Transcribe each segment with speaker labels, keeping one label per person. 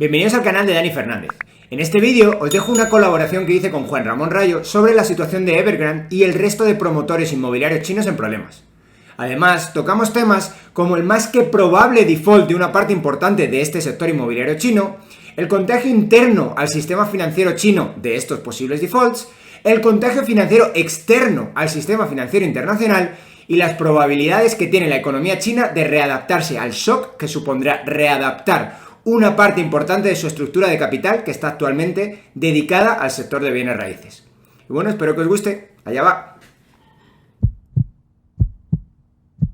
Speaker 1: Bienvenidos al canal de Dani Fernández. En este vídeo os dejo una colaboración que hice con Juan Ramón Rayo sobre la situación de Evergrande y el resto de promotores inmobiliarios chinos en problemas. Además, tocamos temas como el más que probable default de una parte importante de este sector inmobiliario chino, el contagio interno al sistema financiero chino de estos posibles defaults, el contagio financiero externo al sistema financiero internacional y las probabilidades que tiene la economía china de readaptarse al shock que supondrá readaptar una parte importante de su estructura de capital que está actualmente dedicada al sector de bienes raíces. Y bueno, espero que os guste. Allá va.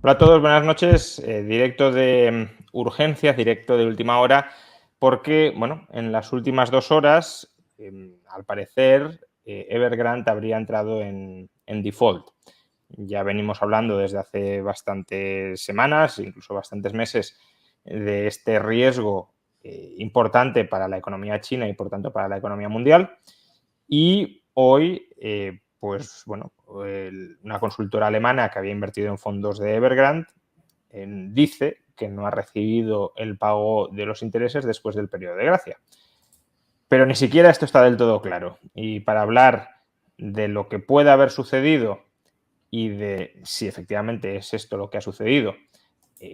Speaker 2: Hola a todos, buenas noches. Directo de urgencias, directo de última hora, porque, bueno, en las últimas 2 horas, al parecer, Evergrande habría entrado en default. Ya venimos hablando desde hace bastantes semanas, incluso bastantes meses, de este riesgo importante para la economía china y, por tanto, para la economía mundial. Y hoy, pues bueno, una consultora alemana que había invertido en fondos de Evergrande dice que no ha recibido el pago de los intereses después del periodo de gracia. Pero ni siquiera esto está del todo claro. Y para hablar de lo que puede haber sucedido y de si efectivamente es esto lo que ha sucedido,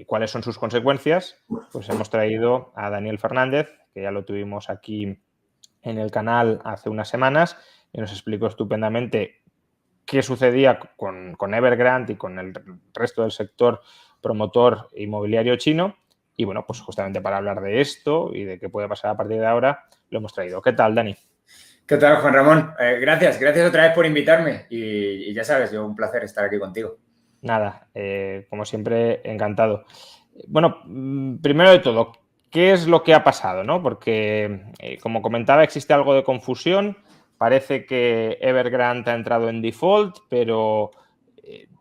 Speaker 2: cuáles son sus consecuencias, pues hemos traído a Daniel Fernández, que ya lo tuvimos aquí en el canal hace unas semanas y nos explicó estupendamente qué sucedía con Evergrande y con el resto del sector promotor inmobiliario chino. Y bueno, pues justamente para hablar de esto y de qué puede pasar a partir de ahora, lo hemos traído. ¿Qué tal, Dani?
Speaker 1: ¿Qué tal, Juan Ramón? Gracias otra vez por invitarme y ya sabes, yo un placer estar aquí contigo.
Speaker 2: Nada, como siempre, encantado. Bueno, primero de todo, ¿qué es lo que ha pasado, no? Porque, como comentaba, existe algo de confusión. Parece que Evergrande ha entrado en default, pero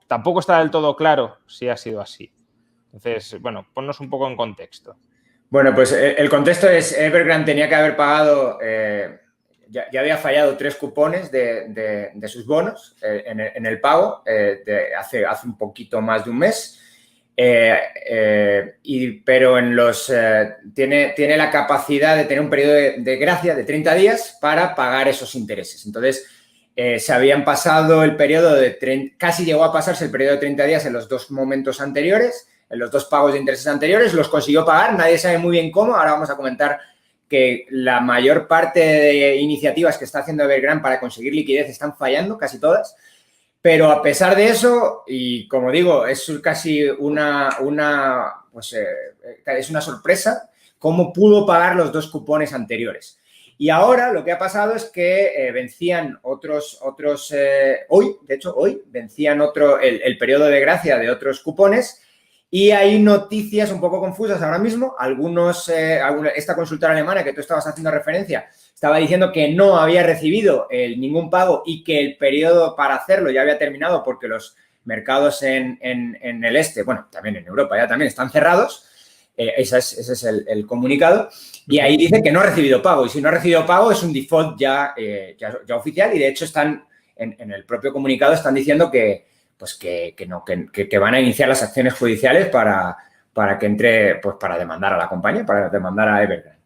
Speaker 2: tampoco está del todo claro si ha sido así. Entonces, bueno, ponnos un poco en contexto.
Speaker 1: Bueno, pues el contexto es Evergrande tenía que haber pagado, ya había fallado 3 cupones de sus bonos en el pago hace un poquito más de un mes. Pero tiene la capacidad de tener un periodo de gracia de 30 días para pagar esos intereses. Entonces, se habían pasado el periodo casi llegó a pasarse el periodo de 30 días en los 2 momentos anteriores, en los 2 pagos de intereses anteriores, los consiguió pagar, nadie sabe muy bien cómo. Ahora vamos a comentar que la mayor parte de iniciativas que está haciendo Evergrande para conseguir liquidez están fallando, casi todas. Pero a pesar de eso, y como digo, es casi es una sorpresa cómo pudo pagar los 2 cupones anteriores. Y ahora lo que ha pasado es que vencían hoy vencían el periodo de gracia de otros cupones y hay noticias un poco confusas ahora mismo. Esta consultora alemana que tú estabas haciendo referencia estaba diciendo que no había recibido ningún pago y que el periodo para hacerlo ya había terminado porque los mercados en el este, bueno, también en Europa ya también están cerrados. Ese es el comunicado. Y ahí dice que no ha recibido pago. Y si no ha recibido pago es un default ya oficial. Y de hecho están en el propio comunicado están diciendo que van a iniciar las acciones judiciales para que entre, pues para demandar a la compañía, para demandar a Evergrande.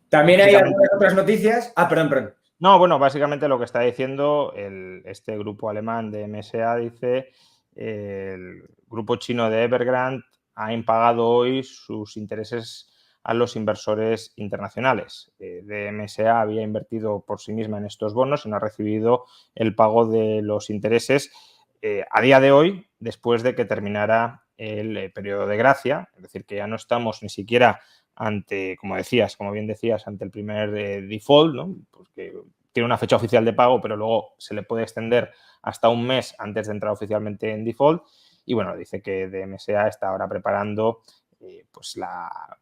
Speaker 1: También hay algunas otras noticias. Perdón.
Speaker 2: No, bueno, básicamente lo que está diciendo este grupo alemán de MSA dice el grupo chino de Evergrande ha impagado hoy sus intereses a los inversores internacionales. De MSA había invertido por sí misma en estos bonos y no ha recibido el pago de los intereses a día de hoy, después de que terminara el periodo de gracia. Es decir, que ya no estamos ni siquiera ante, como bien decías, ante el primer default, ¿no? Pues que tiene una fecha oficial de pago, pero luego se le puede extender hasta un mes antes de entrar oficialmente en default. Y bueno, dice que DMSA está ahora preparando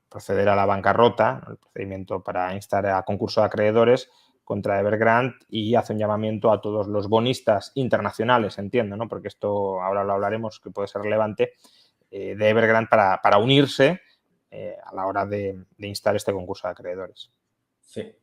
Speaker 2: proceder a la bancarrota, ¿no? El procedimiento para instar a concurso de acreedores contra Evergrande y hace un llamamiento a todos los bonistas internacionales, entiendo, ¿no? Porque esto ahora lo hablaremos, que puede ser relevante, de Evergrande para unirse a la hora de instar este concurso de acreedores.
Speaker 1: Sí.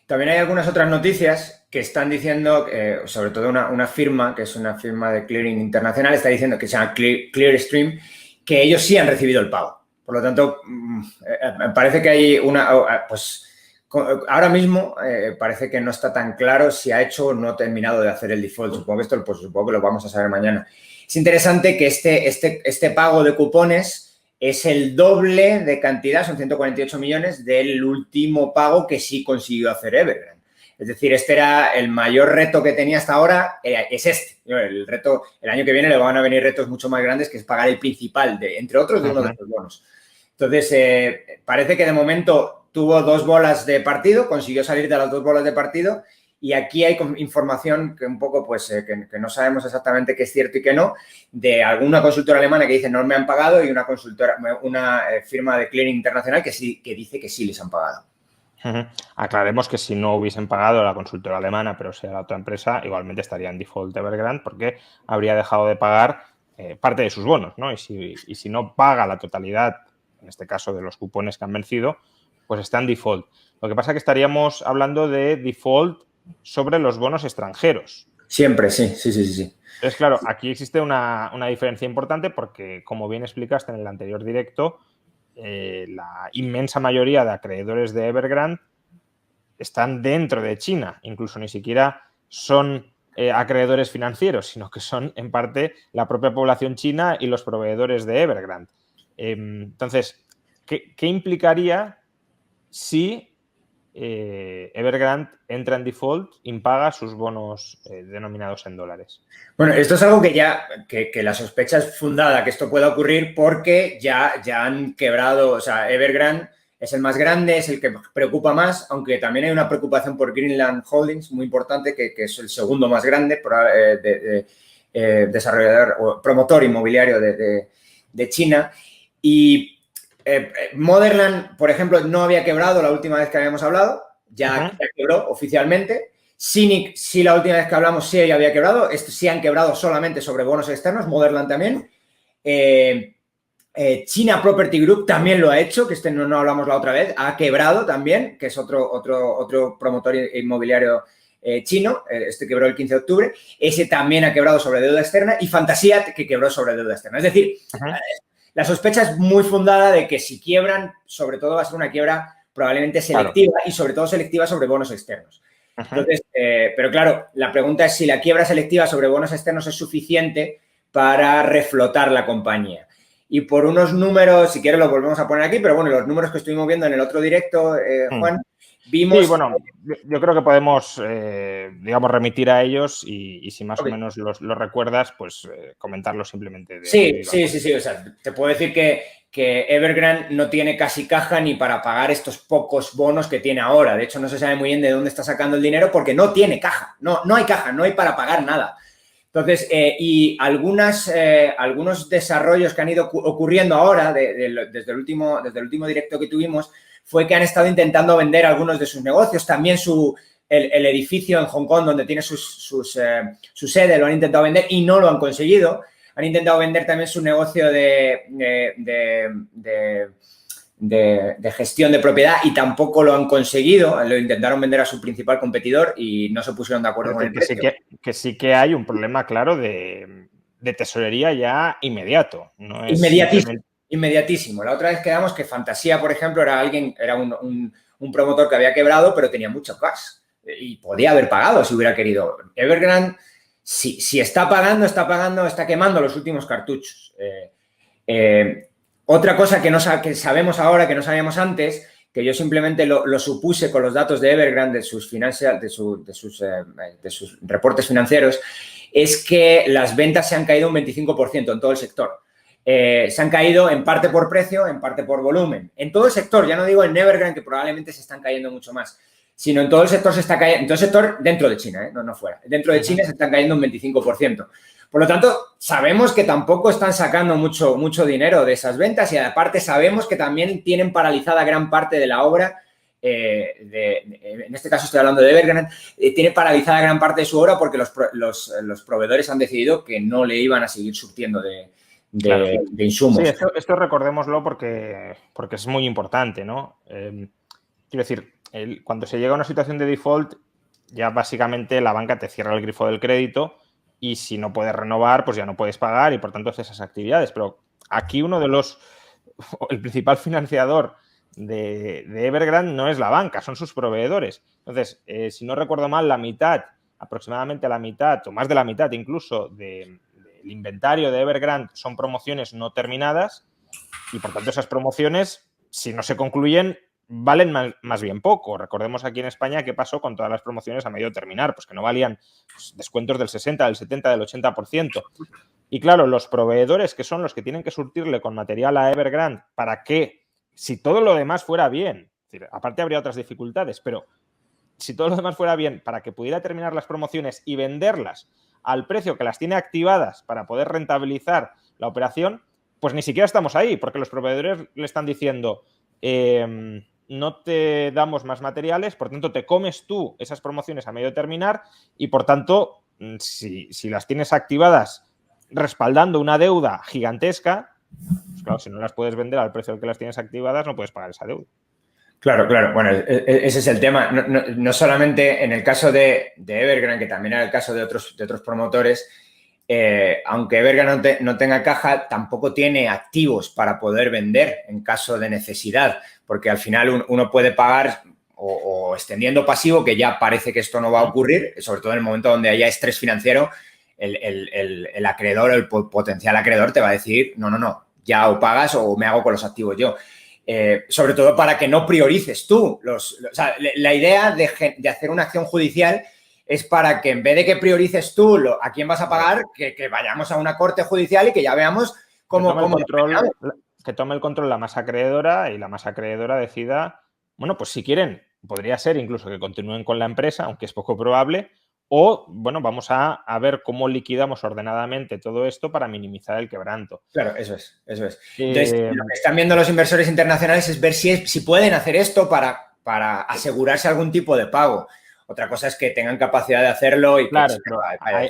Speaker 1: También hay algunas otras noticias que están diciendo, sobre todo una firma, que es una firma de clearing internacional, está diciendo que se llama Clearstream, que ellos sí han recibido el pago. Por lo tanto, me parece que hay pues ahora mismo parece que no está tan claro si ha hecho o no ha terminado de hacer el default. Supongo que esto, pues supongo que lo vamos a saber mañana. Es interesante que este pago de cupones es el doble de cantidad, son 148 millones, del último pago que sí consiguió hacer Evergrande. Es decir, este era el mayor reto que tenía hasta ahora, es este. El reto, el año que viene le van a venir retos mucho más grandes, que es pagar el principal, entre otros, de uno de estos bonos. Entonces, parece que de momento tuvo 2 bolas de partido, consiguió salir de las 2 bolas de partido, y aquí hay información que un poco, pues, que no sabemos exactamente qué es cierto y qué no, de alguna consultora alemana que dice no me han pagado y una firma de clearing internacional que dice que sí les han pagado.
Speaker 2: Aclaremos que si no hubiesen pagado la consultora alemana, pero sea la otra empresa, igualmente estaría en default Evergrande porque habría dejado de pagar parte de sus bonos, ¿no? Y si no paga la totalidad, en este caso de los cupones que han vencido, pues está en default. Lo que pasa es que estaríamos hablando de default sobre los bonos extranjeros.
Speaker 1: Siempre, sí.
Speaker 2: Entonces, claro, aquí existe una diferencia importante porque, como bien explicaste en el anterior directo, la inmensa mayoría de acreedores de Evergrande están dentro de China, incluso ni siquiera son acreedores financieros, sino que son en parte la propia población china y los proveedores de Evergrande. Entonces, ¿qué implicaría si Evergrande entra en default, impaga sus bonos denominados en dólares?
Speaker 1: Bueno, esto es algo que la sospecha es fundada que esto pueda ocurrir porque ya han quebrado, o sea, Evergrande es el más grande, es el que preocupa más, aunque también hay una preocupación por Greenland Holdings, muy importante, que es el segundo más grande desarrollador o promotor inmobiliario de China. Y Motherland, por ejemplo, no había quebrado la última vez que habíamos hablado, ya quebró oficialmente. Cynic, sí, la última vez que hablamos sí había quebrado. Sí han quebrado solamente sobre bonos externos, Motherland también. China Property Group también lo ha hecho, que no hablamos la otra vez, ha quebrado también, que es otro promotor inmobiliario chino, este quebró el 15 de octubre, ese también ha quebrado sobre deuda externa, y Fantasia, que quebró sobre deuda externa. Es decir, la sospecha es muy fundada de que si quiebran, sobre todo va a ser una quiebra probablemente selectiva, claro, y sobre todo selectiva sobre bonos externos. Entonces, pero claro, la pregunta es si la quiebra selectiva sobre bonos externos es suficiente para reflotar la compañía. Y por unos números, si quieres los volvemos a poner aquí, pero bueno, los números que estuvimos viendo en el otro directo, Juan, vimos...
Speaker 2: Sí, bueno, yo creo que podemos, digamos, remitir a ellos y si más o menos los recuerdas, pues comentarlos simplemente.
Speaker 1: Sí, o sea, te puedo decir que Evergrande no tiene casi caja ni para pagar estos pocos bonos que tiene ahora. De hecho, no se sabe muy bien de dónde está sacando el dinero porque no tiene caja, no hay caja, no hay para pagar nada. Entonces, y algunos desarrollos que han ido ocurriendo ahora, desde el último directo que tuvimos, fue que han estado intentando vender algunos de sus negocios. También el edificio en Hong Kong, donde tiene su sede, lo han intentado vender y no lo han conseguido. Han intentado vender también su negocio de gestión de propiedad y tampoco lo han conseguido. Lo intentaron vender a su principal competidor y no se pusieron de acuerdo con el precio.
Speaker 2: Que sí que hay un problema claro de tesorería ya inmediato. No es
Speaker 1: inmediatísimo. La otra vez quedamos que Fantasia, por ejemplo, era un promotor que había quebrado, pero tenía mucho cash y podía haber pagado si hubiera querido. Evergrande, si está pagando, está quemando los últimos cartuchos. Otra cosa que sabemos ahora, que no sabíamos antes, que yo simplemente lo supuse con los datos de Evergrande, de sus reportes financieros, es que las ventas se han caído un 25% en todo el sector. Se han caído en parte por precio, en parte por volumen. En todo el sector, ya no digo en Evergrande, que probablemente se están cayendo mucho más, sino en todo el sector se está cayendo, en todo el sector dentro de China, no fuera. Dentro de China se están cayendo un 25%. Por lo tanto, sabemos que tampoco están sacando mucho dinero de esas ventas y aparte sabemos que también tienen paralizada gran parte de la obra, en este caso estoy hablando de Evergrande, tiene paralizada gran parte de su obra porque los proveedores han decidido que no le iban a seguir surtiendo de insumos.
Speaker 2: Sí, esto recordémoslo porque es muy importante, ¿no? Quiero decir, cuando se llega a una situación de default, ya básicamente la banca te cierra el grifo del crédito y si no puedes renovar, pues ya no puedes pagar y por tanto haces esas actividades. Pero aquí uno de los el principal financiador de Evergrande no es la banca, son sus proveedores. Entonces, si no recuerdo mal, aproximadamente la mitad, o más de la mitad incluso, del inventario de Evergrande son promociones no terminadas y, por tanto, esas promociones, si no se concluyen, valen más bien poco. Recordemos aquí en España qué pasó con todas las promociones a medio terminar, pues que no valían descuentos del 60, del 70, del 80%. Y claro, los proveedores, que son los que tienen que surtirle con material a Evergrande para que, si todo lo demás fuera bien, es decir, aparte habría otras dificultades, pero si todo lo demás fuera bien, para que pudiera terminar las promociones y venderlas al precio que las tiene activadas para poder rentabilizar la operación, pues ni siquiera estamos ahí, porque los proveedores le están diciendo no te damos más materiales, por tanto te comes tú esas promociones a medio terminar y, por tanto, si las tienes activadas respaldando una deuda gigantesca, pues claro, si no las puedes vender al precio al que las tienes activadas, no puedes pagar esa deuda.
Speaker 1: Claro, claro. Bueno, ese es el tema. No solamente en el caso de Evergrande, que también era el caso de otros promotores, aunque Evergrande no tenga caja, tampoco tiene activos para poder vender en caso de necesidad, porque al final uno puede pagar o extendiendo pasivo, que ya parece que esto no va a ocurrir, sobre todo en el momento donde haya estrés financiero, el acreedor, el potencial acreedor te va a decir, no, ya o pagas o me hago con los activos yo. Sobre todo para que no priorices tú. La idea de hacer una acción judicial es para que en vez de que priorices tú a quién vas a pagar, que vayamos a una corte judicial y que ya veamos cómo
Speaker 2: que tome el control la masa acreedora y la masa acreedora decida, bueno, pues si quieren, podría ser incluso que continúen con la empresa, aunque es poco probable, o, bueno, vamos a ver cómo liquidamos ordenadamente todo esto para minimizar el quebranto.
Speaker 1: Claro, eso es. Entonces, lo que están viendo los inversores internacionales es ver si pueden hacer esto para asegurarse algún tipo de pago. Otra cosa es que tengan capacidad de hacerlo y
Speaker 2: claro, pero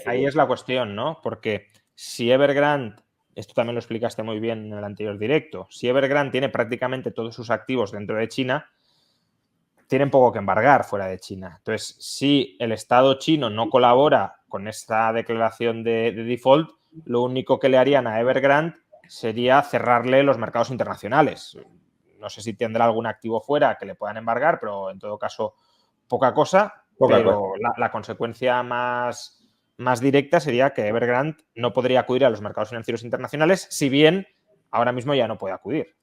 Speaker 2: ahí es la cuestión, ¿no? Porque si Evergrande, esto también lo explicaste muy bien en el anterior directo, si Evergrande tiene prácticamente todos sus activos dentro de China, tienen poco que embargar fuera de China. Entonces, si el Estado chino no colabora con esta declaración de default, lo único que le harían a Evergrande sería cerrarle los mercados internacionales. No sé si tendrá algún activo fuera que le puedan embargar, pero en todo caso, poca cosa. La consecuencia más directa sería que Evergrande no podría acudir a los mercados financieros internacionales, si bien ahora mismo ya no puede acudir.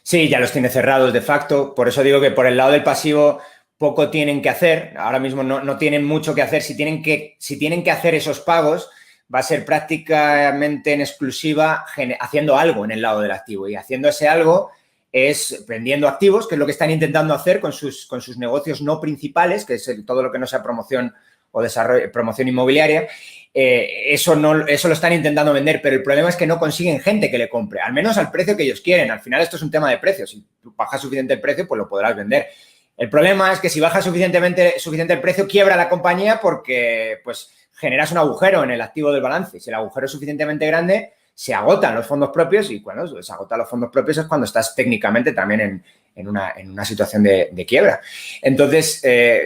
Speaker 1: Sí, ya los tiene cerrados de facto. Por eso digo que por el lado del pasivo poco tienen que hacer. Ahora mismo no tienen mucho que hacer. Si tienen que hacer esos pagos, va a ser prácticamente en exclusiva haciendo algo en el lado del activo. Y haciendo ese algo es vendiendo activos, que es lo que están intentando hacer con sus negocios no principales, que es todo lo que no sea promoción o desarrollo, promoción inmobiliaria. Eso lo están intentando vender, pero el problema es que no consiguen gente que le compre, al menos al precio que ellos quieren. Al final esto es un tema de precio. Si tú bajas suficiente el precio, pues lo podrás vender. El problema es que si bajas suficiente el precio, quiebra la compañía porque pues generas un agujero en el activo del balance. Si el agujero es suficientemente grande, se agotan los fondos propios y cuando se agotan los fondos propios es cuando estás técnicamente también en una situación de quiebra. Entonces,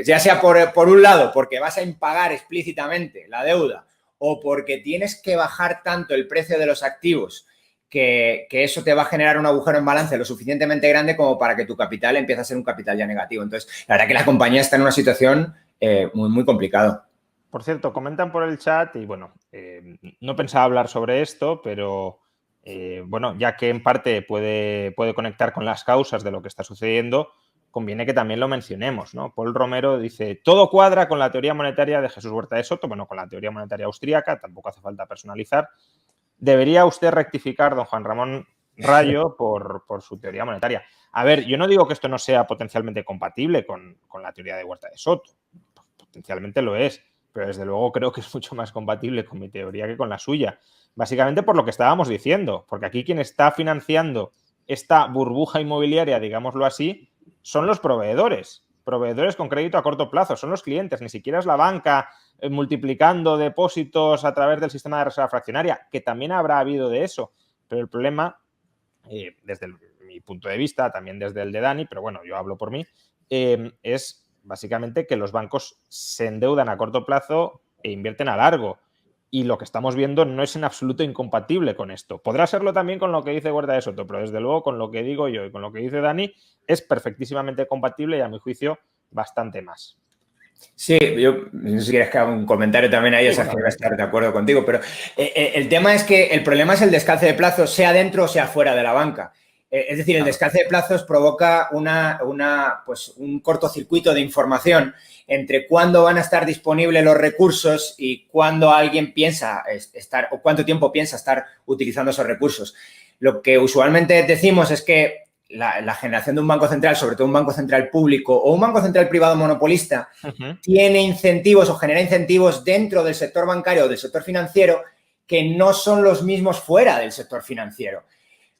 Speaker 1: ya sea por un lado, porque vas a impagar explícitamente la deuda o porque tienes que bajar tanto el precio de los activos que eso te va a generar un agujero en balance lo suficientemente grande como para que tu capital empiece a ser un capital ya negativo. Entonces, la verdad que la compañía está en una situación muy, muy complicada.
Speaker 2: Por cierto, comentan por el chat y, bueno, no pensaba hablar sobre esto, pero, bueno, ya que en parte puede conectar con las causas de lo que está sucediendo, conviene que también lo mencionemos, ¿no? Paul Romero dice, todo cuadra con la teoría monetaria de Jesús Huerta de Soto, bueno, con la teoría monetaria austríaca, tampoco hace falta personalizar. Debería usted rectificar, don Juan Ramón Rayo, por su teoría monetaria. A ver, yo no digo que esto no sea potencialmente compatible con la teoría de Huerta de Soto. Potencialmente lo es, pero desde luego creo que es mucho más compatible con mi teoría que con la suya. Básicamente por lo que estábamos diciendo, porque aquí quien está financiando esta burbuja inmobiliaria, digámoslo así, son los proveedores con crédito a corto plazo, son los clientes, ni siquiera es la banca multiplicando depósitos a través del sistema de reserva fraccionaria, que también habrá habido de eso, pero el problema, desde mi punto de vista, también desde el de Dani, pero bueno, yo hablo por mí, es básicamente que los bancos se endeudan a corto plazo e invierten a largo. Y lo que estamos viendo no es en absoluto incompatible con esto. Podrá serlo también con lo que dice Huerta de Soto, pero desde luego con lo que digo yo y con lo que dice Dani es perfectísimamente compatible y a mi juicio bastante más.
Speaker 1: Sí, yo no sé si quieres que haga un comentario también ahí,
Speaker 2: Sí,
Speaker 1: o sea,
Speaker 2: bueno,
Speaker 1: que voy a estar de acuerdo contigo, pero el tema es que el problema es el descalce de plazos, sea dentro o sea fuera de la banca. Es decir, el descalce de plazos provoca pues, un cortocircuito de información entre cuándo van a estar disponibles los recursos y cuándo alguien piensa estar o cuánto tiempo piensa estar utilizando esos recursos. Lo que usualmente decimos es que la generación de un banco central, sobre todo un banco central público o un banco central privado monopolista, tiene incentivos o genera incentivos dentro del sector bancario o del sector financiero que no son los mismos fuera del sector financiero.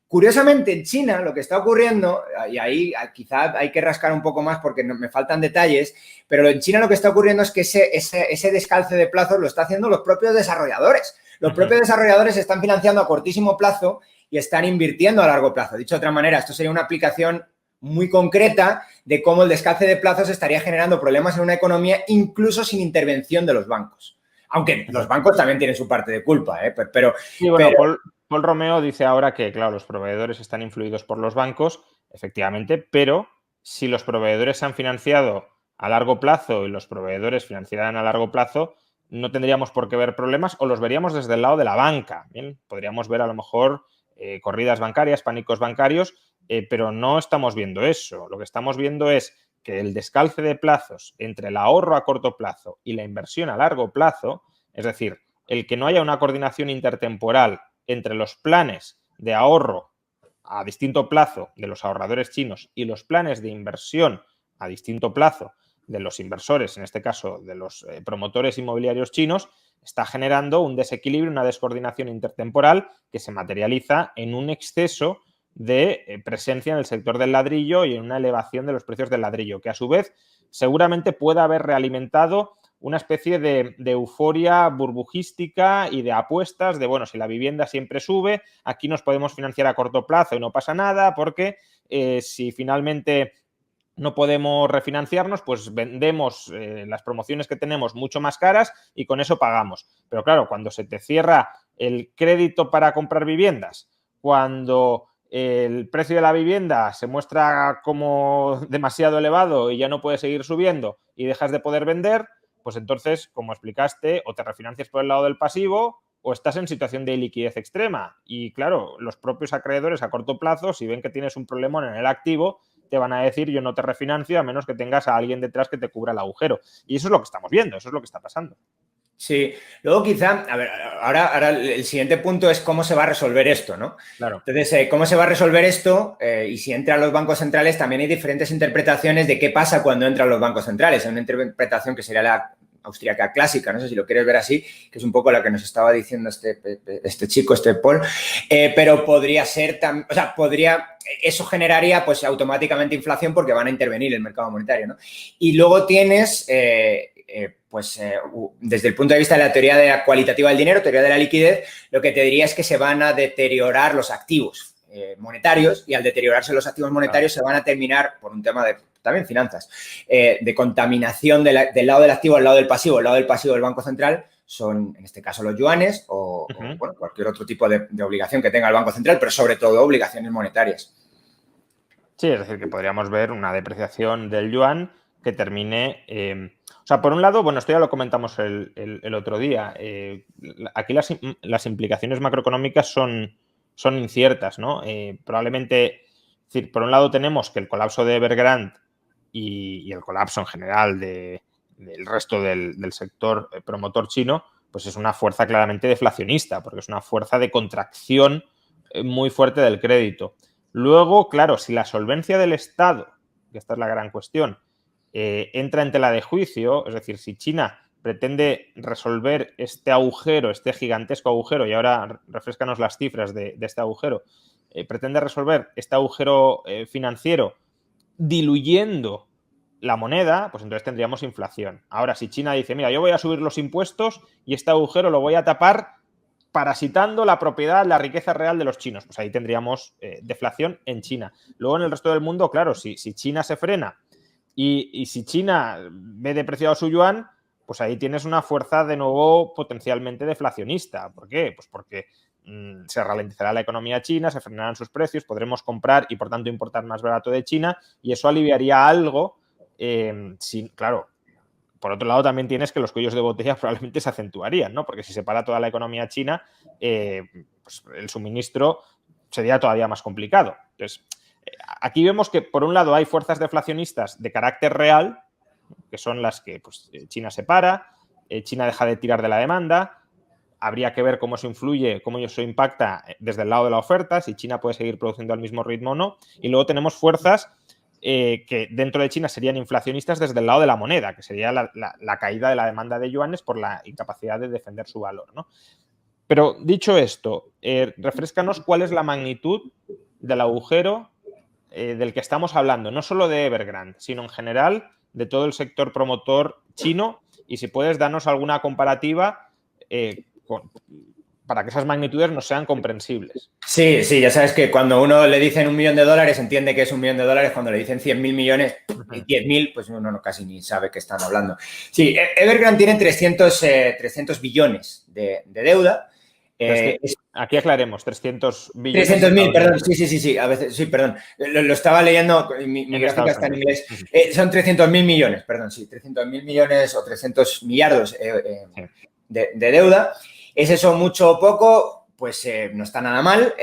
Speaker 1: Curiosamente, en China lo que está ocurriendo, y ahí quizá hay que rascar un poco más porque me faltan detalles, pero en China lo que está ocurriendo es que ese descalce de plazos lo están haciendo los propios desarrolladores. Los propios desarrolladores están financiando a cortísimo plazo y están invirtiendo a largo plazo. Dicho de otra manera, esto sería una aplicación muy concreta de cómo el descalce de plazos estaría generando problemas en una economía incluso sin intervención de los bancos. Aunque los bancos también tienen su parte de culpa, pero...
Speaker 2: Sí, bueno, Paul Romeo dice ahora que, claro, los proveedores están influidos por los bancos, efectivamente, pero si los proveedores se han financiado a largo plazo y los proveedores financiaran a largo plazo, no tendríamos por qué ver problemas o los veríamos desde el lado de la banca. Bien, podríamos ver a lo mejor corridas bancarias, pánicos bancarios, pero no estamos viendo eso. Lo que estamos viendo es que el descalce de plazos entre el ahorro a corto plazo y la inversión a largo plazo, es decir, el que no haya una coordinación intertemporal entre los planes de ahorro a distinto plazo de los ahorradores chinos y los planes de inversión a distinto plazo de los inversores, en este caso de los promotores inmobiliarios chinos, está generando un desequilibrio, una descoordinación intertemporal que se materializa en un exceso de presencia en el sector del ladrillo y en una elevación de los precios del ladrillo, que a su vez seguramente pueda haber realimentado una especie de euforia burbujística y de apuestas de, bueno, si la vivienda siempre sube, aquí nos podemos financiar a corto plazo y no pasa nada porque si finalmente no podemos refinanciarnos, pues vendemos las promociones que tenemos mucho más caras y con eso pagamos. Pero claro, cuando se te cierra el crédito para comprar viviendas, cuando el precio de la vivienda se muestra como demasiado elevado y ya no puede seguir subiendo y dejas de poder vender, pues entonces, como explicaste, o te refinancias por el lado del pasivo o estás en situación de liquidez extrema. Y claro, los propios acreedores a corto plazo, si ven que tienes un problema en el activo, te van a decir yo no te refinancio a menos que tengas a alguien detrás que te cubra el agujero. Y eso es lo que estamos viendo, eso es lo que está pasando.
Speaker 1: Sí, luego quizá, a ver, ahora el siguiente punto es cómo se va a resolver esto, ¿no?
Speaker 2: Claro.
Speaker 1: Entonces, ¿cómo se va a resolver esto? Y si entran los bancos centrales, también hay diferentes interpretaciones de qué pasa cuando entran los bancos centrales. Hay una interpretación que sería la austríaca clásica, no sé si lo quieres ver así, que es un poco lo que nos estaba diciendo este chico, Paul, pero podría ser, o sea, eso generaría pues automáticamente inflación porque van a intervenir el mercado monetario, ¿no? Y luego tienes... desde el punto de vista de la teoría de la cualitativa del dinero, teoría de la liquidez, lo que te diría es que se van a deteriorar los activos monetarios y al deteriorarse los activos monetarios se van a terminar, por un tema de también finanzas, de contaminación del lado del activo al lado del pasivo. El lado del pasivo del Banco Central son, en este caso, los yuanes o bueno, cualquier otro tipo de obligación que tenga el Banco Central, pero sobre todo obligaciones monetarias.
Speaker 2: Sí, es decir, que podríamos ver una depreciación del yuan que termine... o sea, por un lado, bueno, esto ya lo comentamos el otro día. Aquí las implicaciones macroeconómicas son inciertas, ¿no? Probablemente, es decir, por un lado tenemos que el colapso de Evergrande y el colapso en general del resto del sector promotor chino, pues es una fuerza claramente deflacionista, porque es una fuerza de contracción muy fuerte del crédito. Luego, claro, si la solvencia del Estado, que esta es la gran cuestión, entra en tela de juicio, es decir, si China pretende resolver este agujero, este gigantesco agujero, y ahora refrescanos las cifras de este agujero, pretende resolver este agujero financiero diluyendo la moneda, pues entonces tendríamos inflación. Ahora, si China dice, mira, yo voy a subir los impuestos y este agujero lo voy a tapar parasitando la propiedad, la riqueza real de los chinos, pues ahí tendríamos deflación en China. Luego en el resto del mundo, claro, si China se frena y si China ve depreciado su yuan, pues ahí tienes una fuerza de nuevo potencialmente deflacionista. ¿Por qué? Pues porque se ralentizará la economía china, se frenarán sus precios, podremos comprar y por tanto importar más barato de China y eso aliviaría algo. Claro, por otro lado también tienes que los cuellos de botella probablemente se acentuarían, ¿no? Porque si se para toda la economía china, pues el suministro sería todavía más complicado. Entonces, aquí vemos que por un lado hay fuerzas deflacionistas de carácter real, que son las que pues, China se para, China deja de tirar de la demanda. Habría que ver cómo eso influye, cómo eso impacta desde el lado de la oferta, si China puede seguir produciendo al mismo ritmo o no. Y luego tenemos fuerzas que dentro de China serían inflacionistas desde el lado de la moneda, que sería la caída de la demanda de yuanes por la incapacidad de defender su valor, ¿no? Pero dicho esto, refréscanos cuál es la magnitud del agujero del que estamos hablando, no solo de Evergrande, sino en general de todo el sector promotor chino y si puedes darnos alguna comparativa para que esas magnitudes nos sean comprensibles.
Speaker 1: Sí, ya sabes que cuando uno le dicen $1.000.000 entiende que es $1.000.000, cuando le dicen 100.000 millones y 10.000, pues uno casi ni sabe qué están hablando. Sí, Evergrande tiene 300 billones de deuda.
Speaker 2: Aquí aclaremos, 300 billones.
Speaker 1: 300.000, perdón, sí, a veces, sí, perdón. Lo estaba leyendo, mi gráfica está en inglés. Son 300.000 millones, perdón, sí, 300.000 millones o 300 millardos de deuda. ¿Es eso mucho o poco? Pues no está nada mal.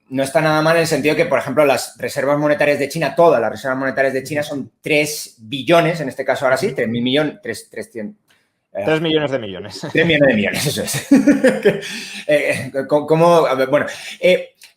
Speaker 1: No está nada mal en el sentido que, por ejemplo, las reservas monetarias de China, todas las reservas monetarias de China son 3 billones, en este caso ahora sí, 3.000 millones, 300.
Speaker 2: 3 millones de millones.
Speaker 1: 3 millones de millones, eso es.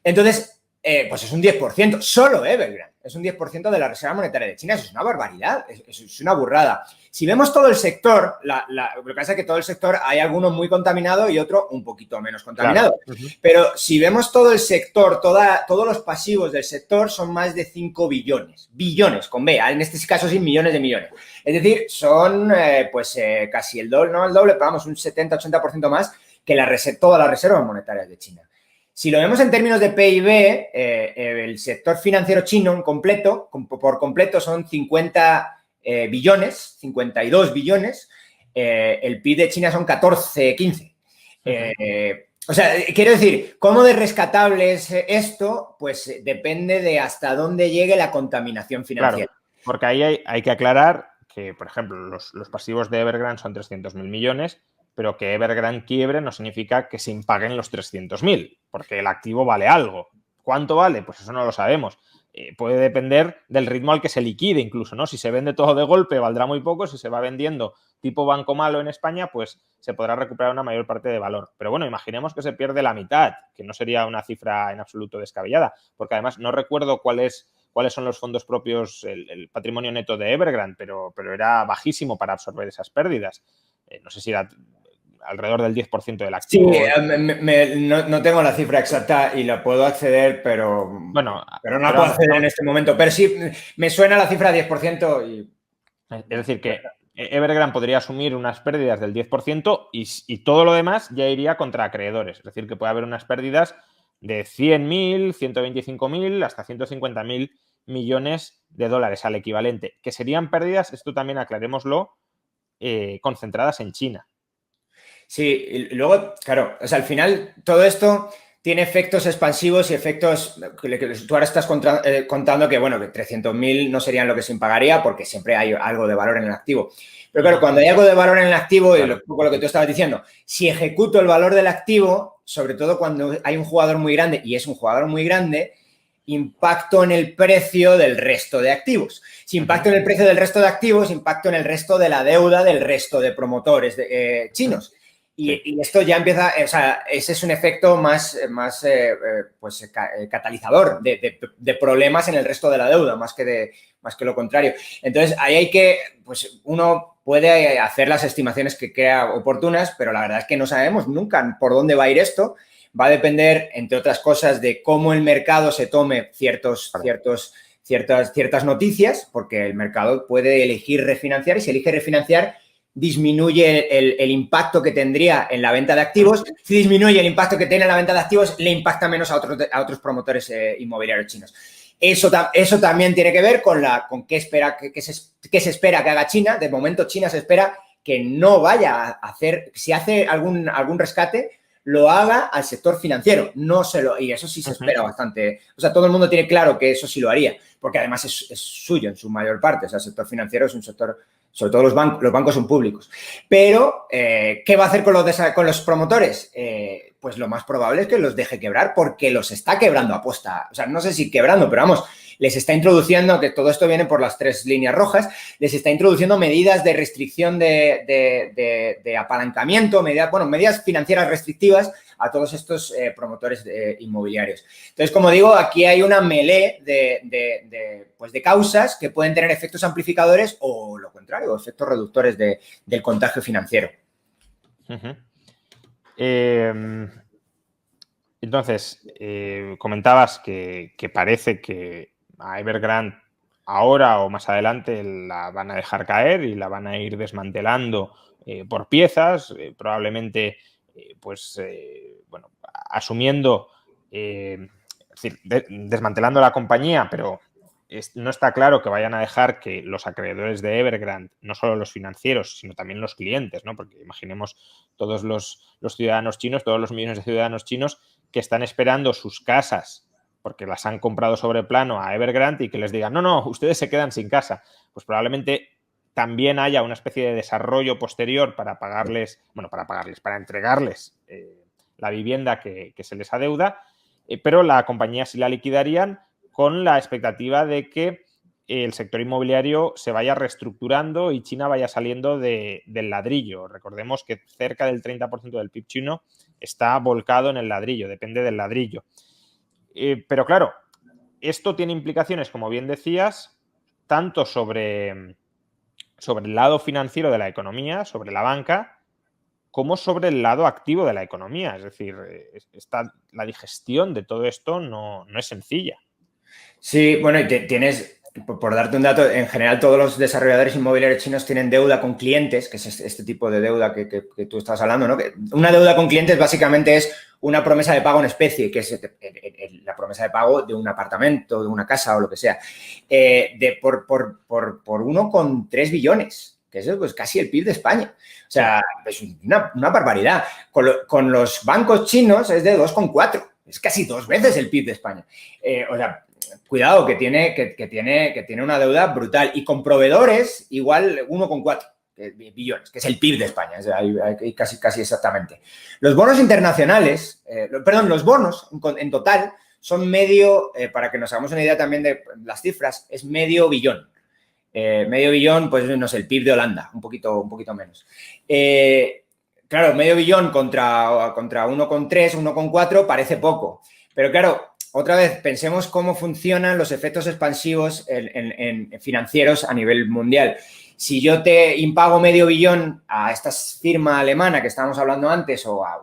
Speaker 1: Entonces, pues es un 10%, solo Evergrande, es un 10% de la reserva monetaria de China, eso es una barbaridad, es una burrada. Si vemos todo el sector, lo que pasa es que todo el sector hay alguno muy contaminado y otro un poquito menos contaminado. Claro. Pero si vemos todo el sector, todos los pasivos del sector son más de 5 billones. Billones, con B, en este caso sí, millones de millones. Es decir, son casi el doble, no el doble, pero vamos, un 70-80% más que todas las reservas monetarias de China. Si lo vemos en términos de PIB, el sector financiero chino en completo, por completo son 50 billones, 52 billones, el PIB de China son 14, 15. O sea, quiero decir, ¿cómo de rescatable es esto? Pues depende de hasta dónde llegue la contaminación financiera.
Speaker 2: Claro, porque ahí hay que aclarar que, por ejemplo, los pasivos de Evergrande son 300.000 millones, pero que Evergrande quiebre no significa que se impaguen los 300.000, porque el activo vale algo. ¿Cuánto vale? Pues eso no lo sabemos. Puede depender del ritmo al que se liquide incluso, ¿no? Si se vende todo de golpe valdrá muy poco, si se va vendiendo tipo Banco Malo en España, pues se podrá recuperar una mayor parte de valor. Pero bueno, imaginemos que se pierde la mitad, que no sería una cifra en absoluto descabellada, porque además no recuerdo cuáles son los fondos propios, el patrimonio neto de Evergrande, pero era bajísimo para absorber esas pérdidas. No sé si era alrededor del 10% del activo.
Speaker 1: Sí, no tengo la cifra exacta y la puedo acceder, pero no la puedo acceder en este momento. Pero sí, me suena la cifra 10%.
Speaker 2: Es decir, que Evergrande podría asumir unas pérdidas del 10% y todo lo demás ya iría contra acreedores. Es decir, que puede haber unas pérdidas de 100.000, 125.000 hasta 150.000 millones de dólares al equivalente, que serían pérdidas, esto también aclarémoslo, concentradas en China.
Speaker 1: Sí, y luego, claro, o sea, al final todo esto tiene efectos expansivos y efectos que tú ahora estás contando que, bueno, que 300.000 no serían lo que se impagaría porque siempre hay algo de valor en el activo. Pero claro, cuando hay algo de valor en el activo, claro, y lo que tú estabas diciendo, si ejecuto el valor del activo, sobre todo cuando hay un jugador muy grande, y es un jugador muy grande, impacto en el precio del resto de activos. Si impacto en el precio del resto de activos, impacto en el resto de la deuda del resto de promotores chinos. Y esto ya empieza, o sea, ese es un efecto más catalizador de problemas en el resto de la deuda, más que lo contrario. Entonces, ahí hay que, pues uno puede hacer las estimaciones que crea oportunas, pero la verdad es que no sabemos nunca por dónde va a ir esto. Va a depender, entre otras cosas, de cómo el mercado se tome ciertas noticias, porque el mercado puede elegir refinanciar y si elige refinanciar, disminuye el impacto que tendría en la venta de activos. Si disminuye el impacto que tiene en la venta de activos, le impacta menos a otros promotores inmobiliarios chinos. Eso también tiene que ver con qué ¿qué se espera que haga China? De momento China se espera que no vaya a hacer, si hace algún rescate, lo haga al sector financiero, y eso sí se espera bastante. O sea, todo el mundo tiene claro que eso sí lo haría, porque además es suyo en su mayor parte. O sea, el sector financiero es un sector, sobre todo los bancos son públicos. Pero, ¿qué va a hacer con los promotores? Pues lo más probable es que los deje quebrar, porque los está quebrando a posta. O sea, no sé si quebrando, pero vamos, les está introduciendo, que todo esto viene por las 3 líneas rojas, les está introduciendo medidas de restricción de apalancamiento, medidas financieras restrictivas a todos estos promotores inmobiliarios. Entonces, como digo, aquí hay una melee de causas que pueden tener efectos amplificadores o lo contrario, efectos reductores del contagio financiero.
Speaker 2: Entonces, comentabas que parece que a Evergrande ahora o más adelante la van a dejar caer y la van a ir desmantelando por piezas, probablemente asumiendo, es decir, desmantelando la compañía, pero no está claro que vayan a dejar que los acreedores de Evergrande, no solo los financieros, sino también los clientes, ¿no? Porque imaginemos todos los ciudadanos chinos, todos los millones de ciudadanos chinos que están esperando sus casas porque las han comprado sobre plano a Evergrande y que les digan, no, ustedes se quedan sin casa. Pues probablemente también haya una especie de desarrollo posterior para para entregarles la vivienda que se les adeuda, pero la compañía sí la liquidarían con la expectativa de que el sector inmobiliario se vaya reestructurando y China vaya saliendo del ladrillo. Recordemos que cerca del 30% del PIB chino está volcado en el ladrillo, depende del ladrillo. Pero claro, esto tiene implicaciones, como bien decías, tanto sobre el lado financiero de la economía, sobre la banca, como sobre el lado activo de la economía. Es decir, la digestión de todo esto no es sencilla.
Speaker 1: Sí, bueno, y tienes, por darte un dato, en general todos los desarrolladores inmobiliarios chinos tienen deuda con clientes, que es este tipo de deuda que tú estás hablando, ¿no? Que una deuda con clientes básicamente es una promesa de pago en especie, que es la promesa de pago de un apartamento, de una casa o lo que sea, por 1,3 billones, que es pues casi el PIB de España. O sea, es una barbaridad. Con los bancos chinos es de 2,4, es casi 2 veces el PIB de España. O sea, cuidado, que tiene una deuda brutal. Y con proveedores, igual 1,4 billones, que es el PIB de España, o sea, casi exactamente. Los bonos internacionales, los bonos en total son para que nos hagamos una idea también de las cifras, es medio billón. Medio billón, pues no sé, el PIB de Holanda, un poquito menos. Claro, medio billón contra 1,3, 1,4 parece poco, pero claro, otra vez, pensemos cómo funcionan los efectos expansivos en financieros a nivel mundial. Si yo te impago medio billón a esta firma alemana que estábamos hablando antes o a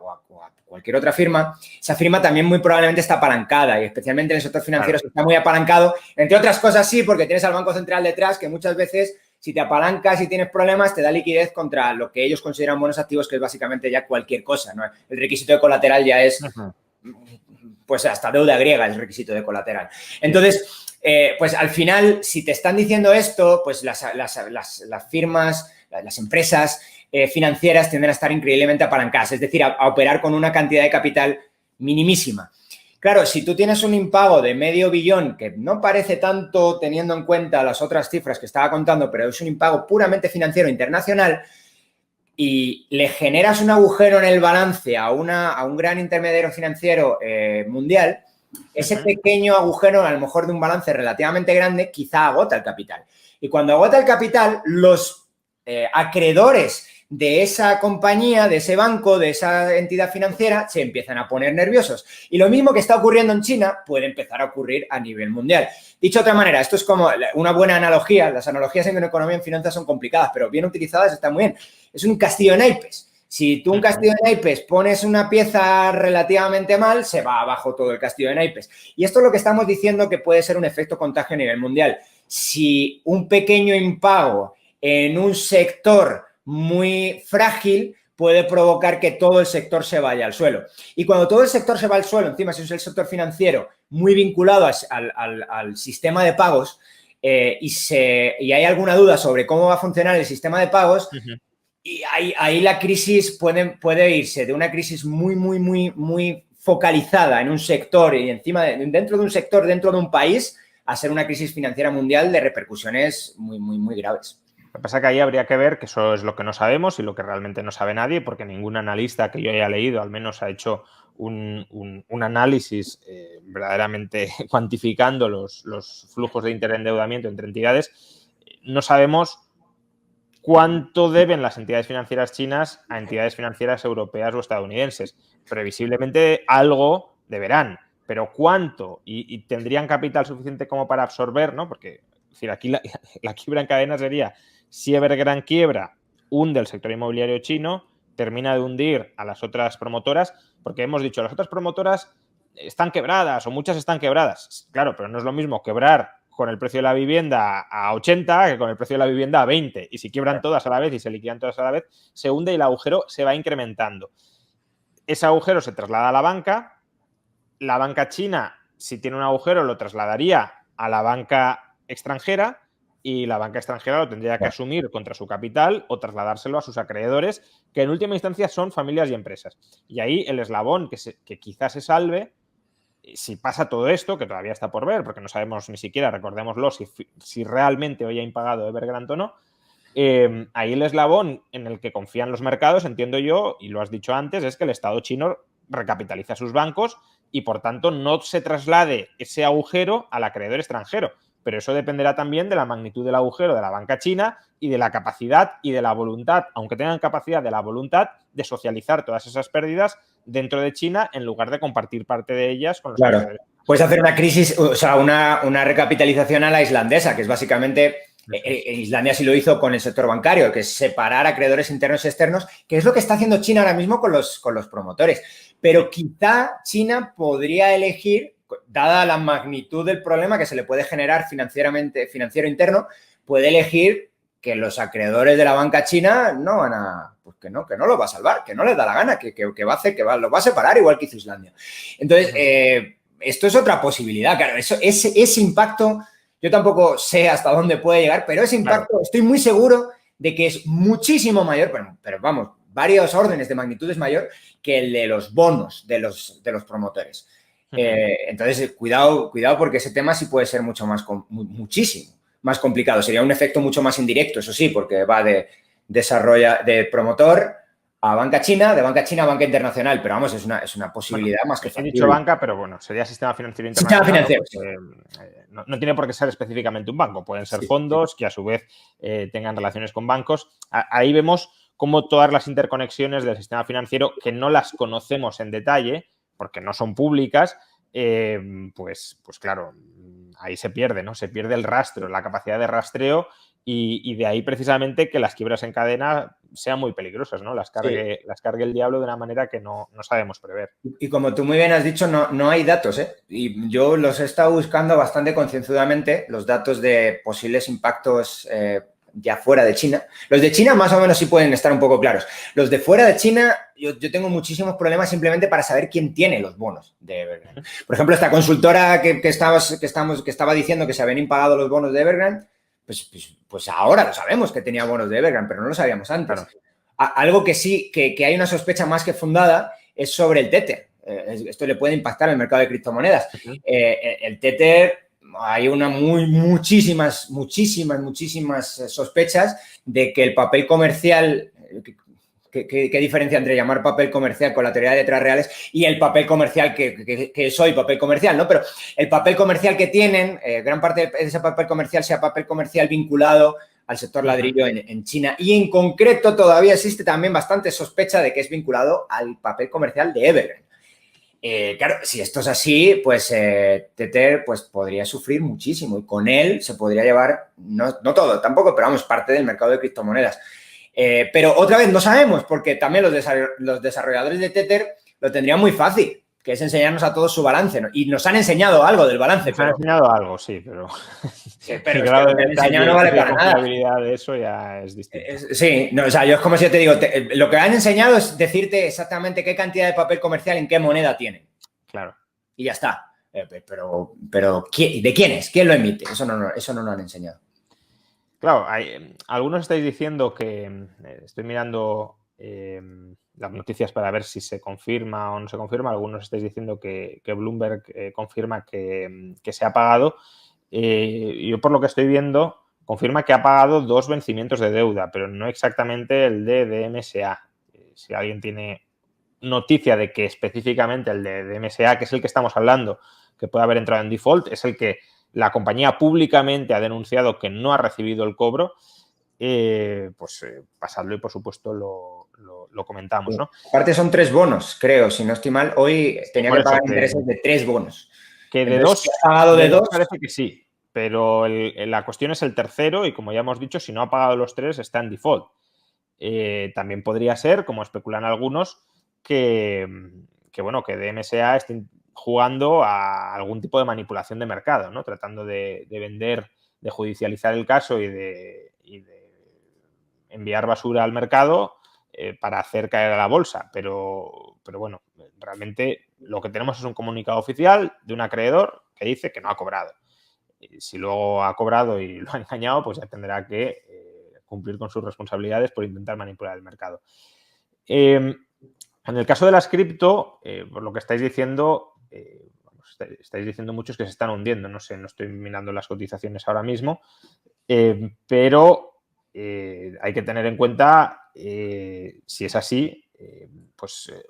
Speaker 1: cualquier otra firma, esa firma también muy probablemente está apalancada y especialmente en el sector financiero está muy apalancado. Entre otras cosas sí, porque tienes al Banco Central detrás que muchas veces si te apalancas y tienes problemas te da liquidez contra lo que ellos consideran buenos activos, que es básicamente ya cualquier cosa, ¿no? El requisito de colateral ya es... pues hasta deuda griega es requisito de colateral. Entonces, pues al final, si te están diciendo esto, pues las firmas, las empresas financieras tienden a estar increíblemente apalancadas, es decir, a operar con una cantidad de capital minimísima. Claro, si tú tienes un impago de medio billón, que no parece tanto teniendo en cuenta las otras cifras que estaba contando, pero es un impago puramente financiero internacional, y le generas un agujero en el balance a un gran intermediario financiero mundial, ese pequeño agujero, a lo mejor de un balance relativamente grande, quizá agota el capital. Y cuando agota el capital, los acreedores de esa compañía, de ese banco, de esa entidad financiera, se empiezan a poner nerviosos. Y lo mismo que está ocurriendo en China puede empezar a ocurrir a nivel mundial. Dicho de otra manera, esto es como una buena analogía. Las analogías en economía y en finanzas son complicadas, pero bien utilizadas están muy bien. Es un castillo de naipes. Si tú un castillo de naipes pones una pieza relativamente mal, se va abajo todo el castillo de naipes. Y esto es lo que estamos diciendo que puede ser un efecto contagio a nivel mundial. Si un pequeño impago en un sector muy frágil puede provocar que todo el sector se vaya al suelo. Y cuando todo el sector se va al suelo, encima si es el sector financiero muy vinculado al sistema de pagos, y hay alguna duda sobre cómo va a funcionar el sistema de pagos, y ahí la crisis puede irse de una crisis muy focalizada en un sector y dentro de un sector, dentro de un país, a ser una crisis financiera mundial de repercusiones muy graves.
Speaker 2: Lo que pasa es que ahí habría que ver, que eso es lo que no sabemos y lo que realmente no sabe nadie, porque ningún analista que yo haya leído al menos ha hecho un análisis verdaderamente cuantificando los flujos de interendeudamiento entre entidades. No sabemos cuánto deben las entidades financieras chinas a entidades financieras europeas o estadounidenses. Previsiblemente algo deberán, pero cuánto y tendrían capital suficiente como para absorber, ¿no? Porque es decir, aquí la quiebra en cadena sería si Evergrande quiebra, hunde el sector inmobiliario chino, termina de hundir a las otras promotoras, porque hemos dicho, las otras promotoras están quebradas o muchas están quebradas. Claro, pero no es lo mismo quebrar con el precio de la vivienda a 80 que con el precio de la vivienda a 20. Y si quiebran todas a la vez y se liquidan todas a la vez, se hunde y el agujero se va incrementando. Ese agujero se traslada a la banca china, si tiene un agujero, lo trasladaría a la banca extranjera y la banca extranjera lo tendría que asumir contra su capital o trasladárselo a sus acreedores, que en última instancia son familias y empresas. Y ahí el eslabón que quizás se salve, si pasa todo esto, que todavía está por ver, porque no sabemos ni siquiera, recordémoslo, si realmente hoy ha impagado Evergrande o no, ahí el eslabón en el que confían los mercados, entiendo yo, y lo has dicho antes, es que el Estado chino recapitaliza sus bancos y, por tanto, no se traslade ese agujero al acreedor extranjero. Pero eso dependerá también de la magnitud del agujero de la banca china y de la capacidad y de la voluntad, aunque tengan capacidad de la voluntad, de socializar todas esas pérdidas dentro de China en lugar de compartir parte de ellas con los acreedores.
Speaker 1: Puedes hacer una crisis, o sea, una recapitalización a la islandesa, que es básicamente... Islandia sí lo hizo con el sector bancario, que es separar acreedores internos y externos, que es lo que está haciendo China ahora mismo con los promotores. Pero quizá China podría elegir, dada la magnitud del problema que se le puede generar financiero interno, puede elegir que los acreedores de la banca china no van a... Pues que no lo va a salvar, que no les da la gana, que va a hacer, lo va a separar igual que hizo Islandia. Entonces, esto es otra posibilidad. Claro, ese impacto... Yo tampoco sé hasta dónde puede llegar, pero ese impacto estoy muy seguro de que es muchísimo mayor, pero vamos, varios órdenes de magnitudes mayor que el de los bonos de los promotores. Entonces, cuidado porque ese tema sí puede ser muchísimo más complicado. Sería un efecto mucho más indirecto, eso sí, porque va de promotor a banca china, de banca china a banca internacional, pero vamos, es una posibilidad más que factible.
Speaker 2: He dicho banca, pero bueno, sería sistema financiero internacional.
Speaker 1: Sistema financiero,
Speaker 2: no tiene por qué ser específicamente un banco, pueden ser fondos que a su vez tengan relaciones con bancos. Ahí vemos cómo todas las interconexiones del sistema financiero, que no las conocemos en detalle, porque no son públicas, pues claro, ahí se pierde, ¿no? Se pierde el rastro, la capacidad de rastreo. Y de ahí precisamente que las quiebras en cadena sean muy peligrosas, ¿no? Las cargue el diablo de una manera que no sabemos prever.
Speaker 1: Y como tú muy bien has dicho, no hay datos, ¿eh? Y yo los he estado buscando bastante concienzudamente, los datos de posibles impactos ya fuera de China. Los de China más o menos sí pueden estar un poco claros. Los de fuera de China, yo tengo muchísimos problemas simplemente para saber quién tiene los bonos de Evergrande. Por ejemplo, esta consultora que estaba diciendo que se habían impagado los bonos de Evergrande, pues ahora lo sabemos que tenía bonos de Evergrande, pero no lo sabíamos antes. Claro. Algo que sí, que hay una sospecha más que fundada es sobre el Tether. Esto le puede impactar al mercado de criptomonedas. El Tether, hay muchísimas sospechas de que el papel comercial... ¿Qué diferencia entre llamar papel comercial con la teoría de letras reales y el papel comercial que soy papel comercial, ¿no? Pero el papel comercial que tienen, gran parte de ese papel comercial sea papel comercial vinculado al sector ladrillo en China. Y en concreto todavía existe también bastante sospecha de que es vinculado al papel comercial de Evergrande. Claro, si esto es así, pues Tether pues, podría sufrir muchísimo y con él se podría llevar, no todo tampoco, pero vamos, parte del mercado de criptomonedas. Pero otra vez no sabemos, porque también los desarrolladores de Tether lo tendrían muy fácil, que es enseñarnos a todos su balance, ¿no? Y nos han enseñado algo del balance.
Speaker 2: Nos han enseñado algo, sí, pero
Speaker 1: el grado de enseñado no vale para nada.
Speaker 2: De eso ya es distinto.
Speaker 1: Sí, no, o sea, yo es como si yo te digo, lo que han enseñado es decirte exactamente qué cantidad de papel comercial en qué moneda tienen.
Speaker 2: Claro.
Speaker 1: Y ya está. pero ¿de quién es? ¿Quién lo emite? Eso no nos lo han enseñado.
Speaker 2: Claro, algunos estáis diciendo que, estoy mirando las noticias para ver si se confirma o no se confirma, algunos estáis diciendo que Bloomberg confirma que se ha pagado. Yo por lo que estoy viendo, confirma que ha pagado 2 vencimientos de deuda, pero no exactamente el de DMSA. Si alguien tiene noticia de que específicamente el de DMSA, que es el que estamos hablando, que puede haber entrado en default, es el que la compañía públicamente ha denunciado que no ha recibido el cobro, pasadlo y por supuesto lo comentamos, ¿no?
Speaker 1: Aparte son 3 bonos, creo, si no estoy mal. Hoy tenía que pagar intereses de 3 bonos.
Speaker 2: Que de
Speaker 1: Entonces,
Speaker 2: 2
Speaker 1: ha pagado de 2.
Speaker 2: parece que sí, pero la cuestión es el tercero y como ya hemos dicho, si no ha pagado los 3 está en default. También podría ser, como especulan algunos, que DMSA esté jugando a algún tipo de manipulación de mercado, ¿no? Tratando de vender, de judicializar el caso y de enviar basura al mercado para hacer caer a la bolsa. Pero bueno, realmente lo que tenemos es un comunicado oficial de un acreedor que dice que no ha cobrado. Si luego ha cobrado y lo ha engañado, pues ya tendrá que cumplir con sus responsabilidades por intentar manipular el mercado. En el caso de las cripto, por lo que estáis diciendo, estáis diciendo muchos que se están hundiendo. No sé, no estoy mirando las cotizaciones ahora mismo, pero hay que tener en cuenta, si es así,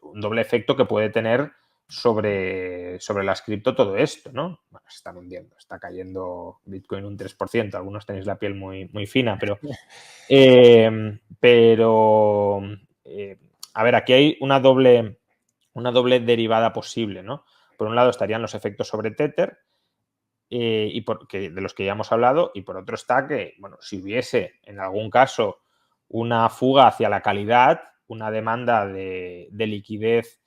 Speaker 2: un doble efecto que puede tener sobre las cripto todo esto, ¿no? Bueno, se están hundiendo, está cayendo Bitcoin un 3%, algunos tenéis la piel muy, muy fina, pero a ver, aquí hay una doble derivada posible, ¿no? Por un lado estarían los efectos sobre Tether, de los que ya hemos hablado, y por otro está que, bueno, si hubiese en algún caso una fuga hacia la calidad, una demanda de liquidez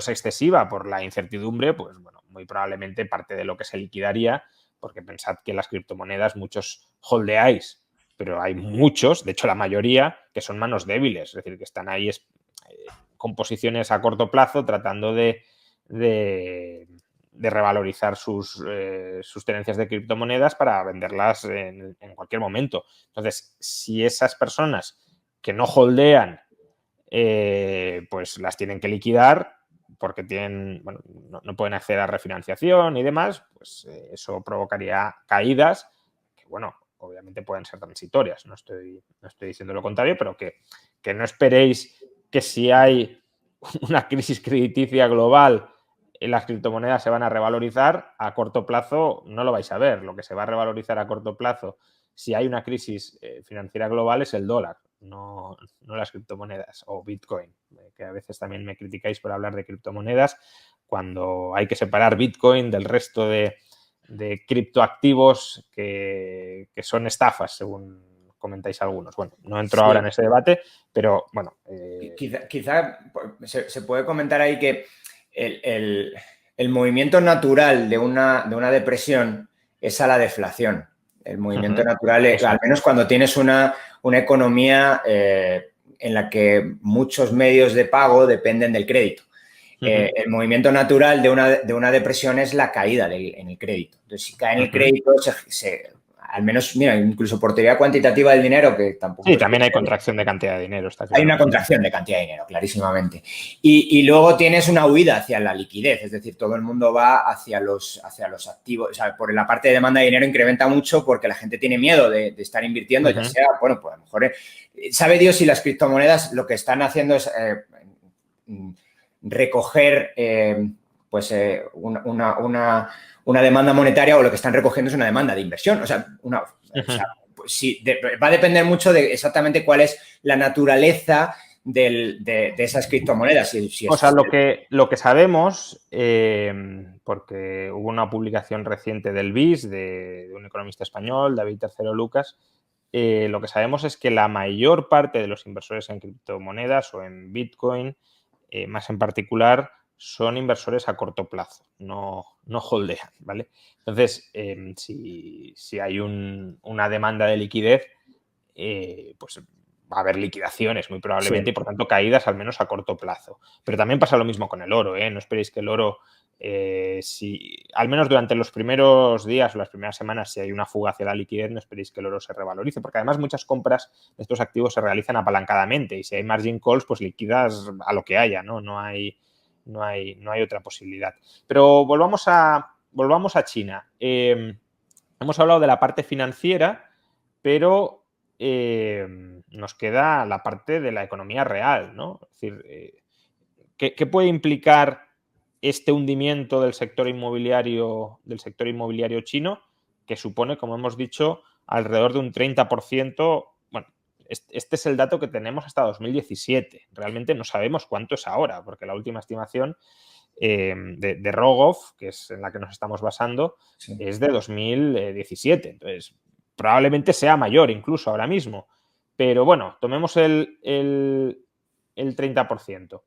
Speaker 2: excesiva por la incertidumbre, pues bueno, muy probablemente parte de lo que se liquidaría, porque pensad que las criptomonedas muchos holdeáis, pero hay muchos, de hecho la mayoría, que son manos débiles, es decir, que están ahí con posiciones a corto plazo tratando de revalorizar sus tenencias de criptomonedas para venderlas en cualquier momento. Entonces, si esas personas que no holdean pues las tienen que liquidar porque no pueden acceder a refinanciación y demás, pues eso provocaría caídas que, bueno, obviamente pueden ser transitorias. No estoy diciendo lo contrario, pero que no esperéis que si hay una crisis crediticia global las criptomonedas se van a revalorizar a corto plazo. No lo vais a ver. Lo que se va a revalorizar a corto plazo si hay una crisis financiera global es el dólar, no las criptomonedas o Bitcoin, que a veces también me criticáis por hablar de criptomonedas cuando hay que separar Bitcoin del resto de criptoactivos que son estafas, según comentáis algunos. Bueno, no entro ahora en ese debate, pero bueno.
Speaker 1: Quizá se puede comentar ahí que el movimiento natural de una depresión es a la deflación. El movimiento natural, al menos cuando tienes una economía en la que muchos medios de pago dependen del crédito. El movimiento natural de una depresión es la caída en el crédito. Entonces, si cae en el crédito, al menos, mira, incluso por teoría cuantitativa del dinero, que tampoco...
Speaker 2: Sí, también hay contracción de cantidad de dinero, está claro.
Speaker 1: Hay una contracción de cantidad de dinero, clarísimamente. Y luego tienes una huida hacia la liquidez, es decir, todo el mundo va hacia los activos. O sea, por la parte de demanda de dinero incrementa mucho porque la gente tiene miedo de estar invirtiendo, ya sea, bueno, pues a lo mejor... sabe Dios si las criptomonedas lo que están haciendo es recoger una demanda monetaria, o lo que están recogiendo es una demanda de inversión. O sea, pues sí, va a depender mucho de exactamente cuál es la naturaleza de esas criptomonedas.
Speaker 2: Lo que sabemos, porque hubo una publicación reciente del BIS, de un economista español, David Tercero Lucas, lo que sabemos es que la mayor parte de los inversores en criptomonedas o en Bitcoin, más en particular, son inversores a corto plazo, no holdean, ¿vale? Entonces, si hay una demanda de liquidez, pues va a haber liquidaciones muy probablemente
Speaker 1: Sí.
Speaker 2: y por tanto caídas al menos a corto plazo. Pero también pasa lo mismo con el oro, ¿eh? No esperéis que el oro, si al menos durante los primeros días o las primeras semanas, si hay una fuga hacia la liquidez, no esperéis que el oro se revalorice, porque además muchas compras de estos activos se realizan apalancadamente y si hay margin calls, pues liquidas a lo que haya, ¿no? No hay otra posibilidad. Pero volvamos a China. Hemos hablado de la parte financiera, pero nos queda la parte de la economía real, ¿no? Es decir, ¿qué puede implicar este hundimiento del sector inmobiliario chino, que supone, como hemos dicho, alrededor de un 30%? Bueno, este es el dato que tenemos hasta 2017. Realmente no sabemos cuánto es ahora, porque la última estimación de Rogoff, que es en la que nos estamos basando,
Speaker 1: Sí.
Speaker 2: es de 2017. Entonces, probablemente sea mayor incluso ahora mismo. Pero bueno, tomemos el 30%.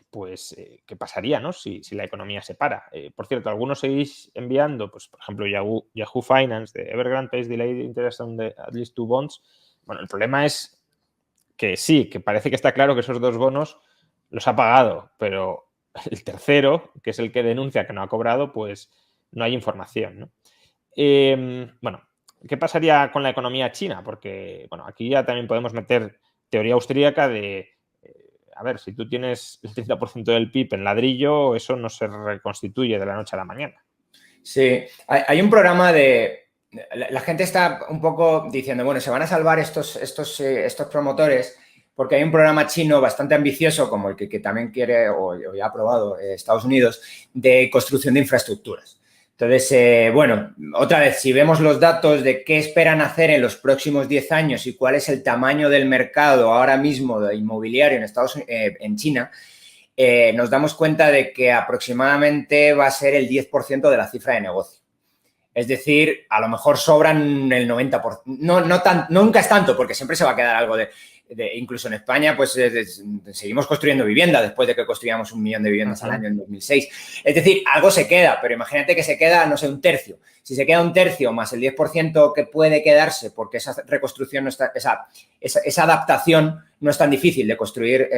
Speaker 2: Pues, ¿qué pasaría, no? Si la economía se para. Por cierto, algunos seguís enviando, pues, por ejemplo, Yahoo Finance de Evergrande pays delayed interest on the at least two bonds. Bueno, el problema es que sí, que parece que está claro que esos dos bonos los ha pagado, pero el tercero, que es el que denuncia que no ha cobrado, pues no hay información, ¿no? Bueno, ¿qué pasaría con la economía china? Porque, bueno, aquí ya también podemos meter teoría austríaca de, a ver, si tú tienes el 30% del PIB en ladrillo, eso no se reconstituye de la noche a la mañana.
Speaker 1: Sí, hay un programa de... La gente está un poco diciendo, bueno, se van a salvar estos promotores porque hay un programa chino bastante ambicioso, como el que también quiere o ya ha aprobado Estados Unidos, de construcción de infraestructuras. Entonces, bueno, otra vez, si vemos los datos de qué esperan hacer en los próximos 10 años y cuál es el tamaño del mercado ahora mismo de inmobiliario en China, nos damos cuenta de que aproximadamente va a ser el 10% de la cifra de negocio. Es decir, a lo mejor sobran el 90%. Nunca es tanto, porque siempre se va a quedar algo incluso en España, pues seguimos construyendo vivienda después de que construíamos 1 millón de viviendas al año en 2006. Es decir, algo se queda, pero imagínate que se queda, no sé, un tercio. Si se queda un tercio más el 10% que puede quedarse, porque esa reconstrucción no está, esa adaptación no es tan difícil de construir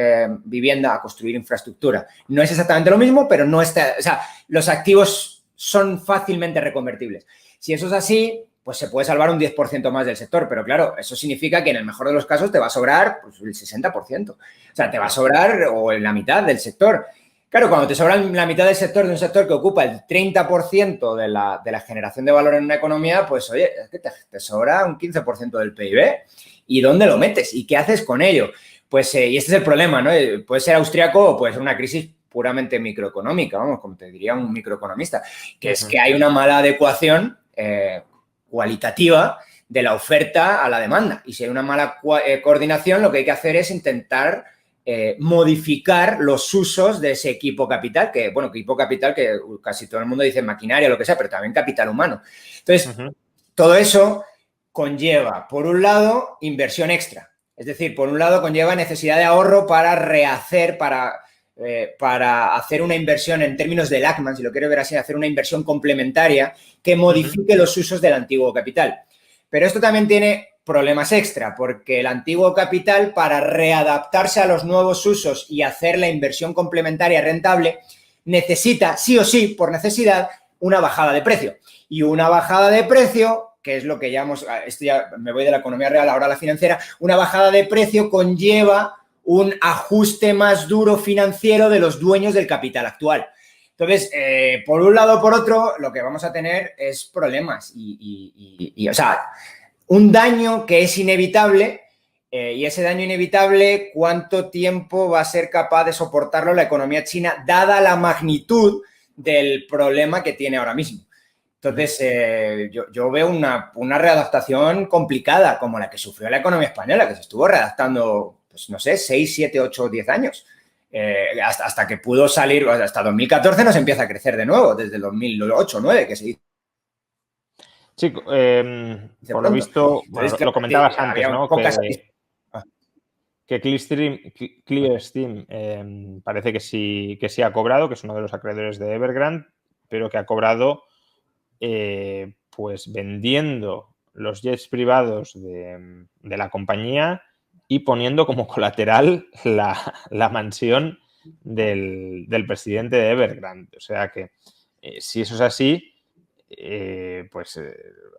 Speaker 1: vivienda a construir infraestructura. No es exactamente lo mismo, pero no está, o sea, los activos son fácilmente reconvertibles. Si eso es así, pues se puede salvar un 10% más del sector, pero claro, eso significa que en el mejor de los casos te va a sobrar pues, el 60%. O sea, te va a sobrar o en la mitad del sector. Claro, cuando te sobra la mitad del sector de un sector que ocupa el 30% de la generación de valor en una economía, pues oye, es que te sobra un 15% del PIB. ¿Y dónde lo metes? ¿Y qué haces con ello? Pues, y este es el problema, ¿no? Puede ser austriaco o puede ser una crisis puramente microeconómica, vamos, como te diría un microeconomista, que es que hay una mala adecuación cualitativa de la oferta a la demanda. Y si hay una mala coordinación, lo que hay que hacer es intentar modificar los usos de ese equipo capital, que casi todo el mundo dice maquinaria, lo que sea, pero también capital humano. Entonces, todo eso conlleva, por un lado, inversión extra. Es decir, por un lado, conlleva necesidad de ahorro para rehacer, para hacer una inversión en términos de Lachman, si lo quiero ver así, hacer una inversión complementaria que modifique los usos del antiguo capital. Pero esto también tiene problemas extra, porque el antiguo capital, para readaptarse a los nuevos usos y hacer la inversión complementaria rentable, necesita, sí o sí, por necesidad, una bajada de precio. Y una bajada de precio, que es lo que esto ya me voy de la economía real ahora a la financiera, una bajada de precio conlleva un ajuste más duro financiero de los dueños del capital actual. Entonces, por un lado o por otro, lo que vamos a tener es problemas o sea, un daño que es inevitable y ese daño inevitable, ¿cuánto tiempo va a ser capaz de soportarlo la economía china dada la magnitud del problema que tiene ahora mismo? Entonces, yo veo una readaptación complicada como la que sufrió la economía española, que se estuvo readaptando, pues no sé, 6, 7, 8, 10 años. Hasta que pudo salir, hasta 2014 nos empieza a crecer de nuevo, desde el 2008, 2009, que se hizo.
Speaker 2: Sí, por lo visto, bueno,
Speaker 1: Entonces,
Speaker 2: lo comentabas antes, ¿no? Que Clearstream parece que sí ha cobrado, que es uno de los acreedores de Evergrande, pero que ha cobrado pues vendiendo los jets privados de la compañía y poniendo como colateral la mansión del presidente de Evergrande. O sea que si eso es así,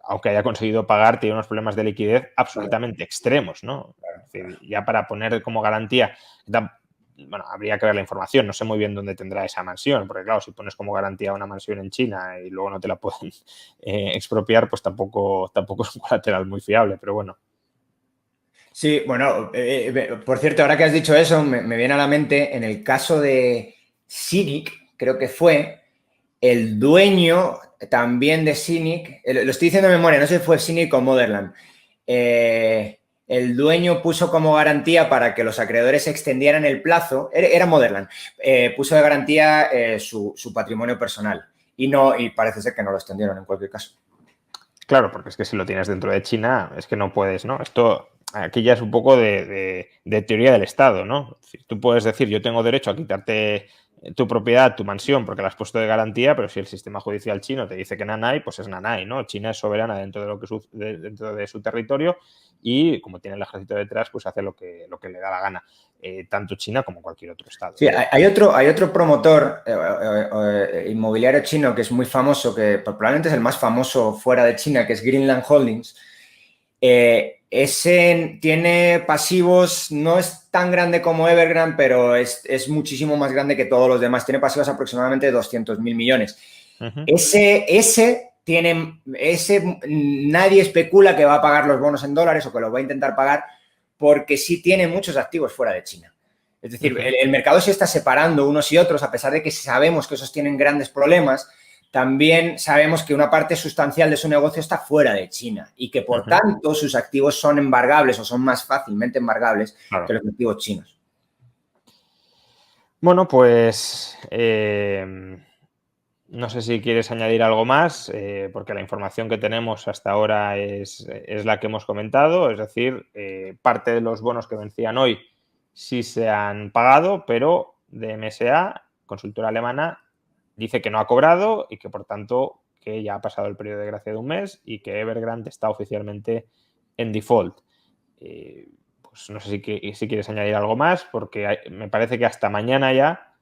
Speaker 2: aunque haya conseguido pagar, tiene unos problemas de liquidez absolutamente extremos, ¿no? Es decir, ya para poner como garantía, bueno, habría que ver la información, no sé muy bien dónde tendrá esa mansión, porque claro, si pones como garantía una mansión en China y luego no te la pueden expropiar, pues tampoco es un colateral muy fiable, pero bueno.
Speaker 1: Sí, bueno, por cierto, ahora que has dicho eso, me viene a la mente, en el caso de Cynic, creo que fue, el dueño también de Cynic, lo estoy diciendo de memoria, no sé si fue Cynic o Motherland, el dueño puso como garantía para que los acreedores extendieran el plazo, era Motherland, puso de garantía su patrimonio personal y parece ser que no lo extendieron en cualquier caso.
Speaker 2: Claro, porque es que si lo tienes dentro de China, es que no puedes, ¿no? Esto aquí ya es un poco de teoría del Estado, ¿no? Es decir, tú puedes decir, yo tengo derecho a quitarte tu propiedad, tu mansión, porque la has puesto de garantía, pero si el sistema judicial chino te dice que nanay, pues es nanay, ¿no? China es soberana dentro dentro de su territorio y como tiene el ejército detrás, pues hace lo que le da la gana, tanto China como cualquier otro Estado.
Speaker 1: Sí, hay otro promotor inmobiliario chino que es muy famoso, que probablemente es el más famoso fuera de China, que es Greenland Holdings. Ese tiene pasivos, no es tan grande como Evergrande, pero es muchísimo más grande que todos los demás. Tiene pasivos aproximadamente de 200.000 millones.
Speaker 2: Uh-huh.
Speaker 1: Ese nadie especula que va a pagar los bonos en dólares o que los va a intentar pagar porque sí tiene muchos activos fuera de China. Es decir,
Speaker 2: Uh-huh.
Speaker 1: el mercado se está separando unos y otros, a pesar de que sabemos que esos tienen grandes problemas. También sabemos que una parte sustancial de su negocio está fuera de China y que, por tanto, sus activos son embargables o son más fácilmente embargables que los activos chinos.
Speaker 2: Bueno, pues no sé si quieres añadir algo más, porque la información que tenemos hasta ahora es la que hemos comentado, es decir, parte de los bonos que vencían hoy sí se han pagado, pero DMSA, consultora alemana, dice que no ha cobrado y que, por tanto, que ya ha pasado el periodo de gracia de un mes y que Evergrande está oficialmente en default. Pues no sé si quieres añadir algo más, porque me parece que hasta mañana ya